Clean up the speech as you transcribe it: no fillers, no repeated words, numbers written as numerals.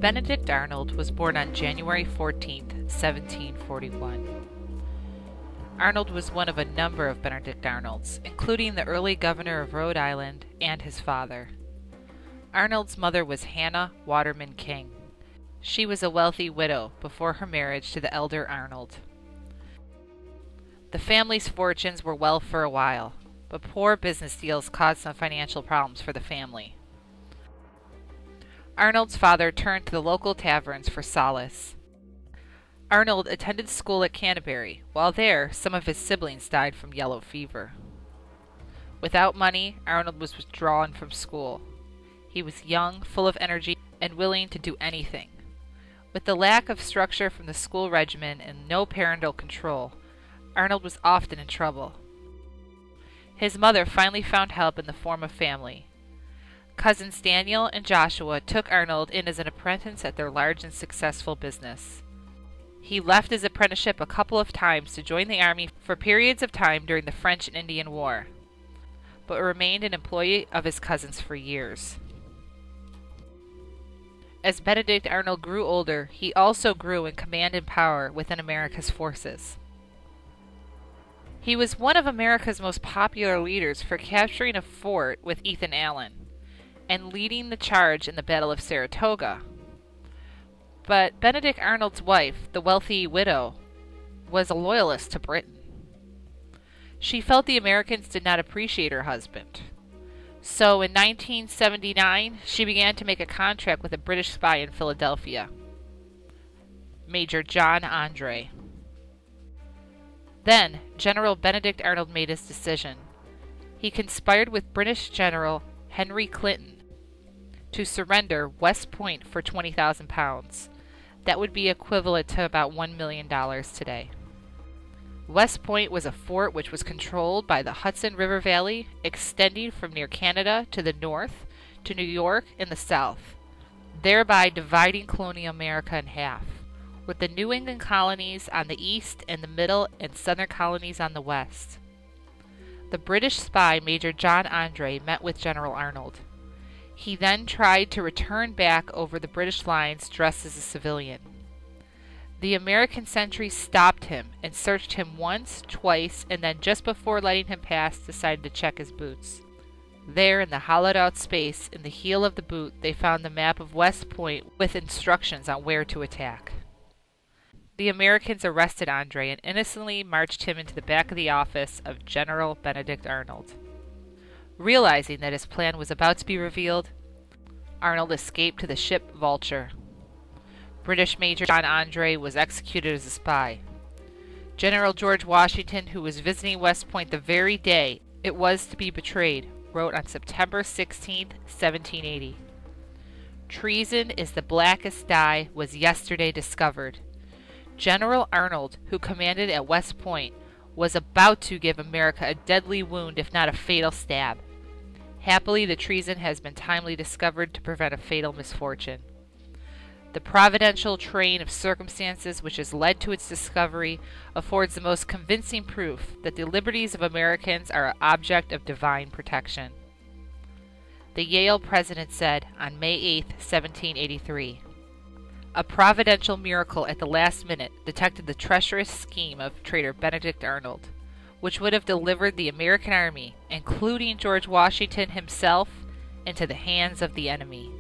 Benedict Arnold was born on January 14, 1741. Arnold was one of a number of Benedict Arnolds, including the early governor of Rhode Island and his father. Arnold's mother was Hannah Waterman King. She was a wealthy widow before her marriage to the elder Arnold. The family's fortunes were well for a while, but poor business deals caused some financial problems for the family. Arnold's father turned to the local taverns for solace. Arnold attended school at Canterbury. While there, some of his siblings died from yellow fever. Without money, Arnold was withdrawn from school. He was young, full of energy, and willing to do anything. With the lack of structure from the school regimen and no parental control, Arnold was often in trouble. His mother finally found help in the form of family. Cousins Daniel and Joshua took Arnold in as an apprentice at their large and successful business. He left his apprenticeship a couple of times to join the army for periods of time during the French and Indian War, but remained an employee of his cousins for years. As Benedict Arnold grew older, he also grew in command and power within America's forces. He was one of America's most popular leaders for capturing a fort with Ethan Allen and leading the charge in the Battle of Saratoga. But Benedict Arnold's wife, the wealthy widow, was a loyalist to Britain. She felt the Americans did not appreciate her husband. So in 1979, she began to make a contract with a British spy in Philadelphia, Major John Andre. Then, General Benedict Arnold made his decision. He conspired with British General Henry Clinton to surrender West Point for £20,000. That would be equivalent to about $1 million today. West Point was a fort which was controlled by the Hudson River Valley, extending from near Canada to the north to New York in the south, thereby dividing colonial America in half, with the New England colonies on the east and the middle and southern colonies on the west. The British spy Major John Andre met with General Arnold. He then tried to return back over the British lines dressed as a civilian. The American sentries stopped him and searched him once, twice, and then just before letting him pass decided to check his boots. There, in the hollowed-out space in the heel of the boot, they found the map of West Point with instructions on where to attack. The Americans arrested Andre and innocently marched him into the back of the office of General Benedict Arnold. Realizing that his plan was about to be revealed, Arnold escaped to the ship Vulture. British Major John Andre was executed as a spy. General George Washington, who was visiting West Point the very day it was to be betrayed, wrote on September 16, 1780, "Treason is the blackest dye was yesterday discovered. General Arnold, who commanded at West Point, was about to give America a deadly wound, if not a fatal stab. Happily, the treason has been timely discovered to prevent a fatal misfortune. The providential train of circumstances which has led to its discovery affords the most convincing proof that the liberties of Americans are an object of divine protection." The Yale president said on May 8, 1783, "A providential miracle at the last minute detected the treacherous scheme of traitor Benedict Arnold, which would have delivered the American army, including George Washington himself, into the hands of the enemy."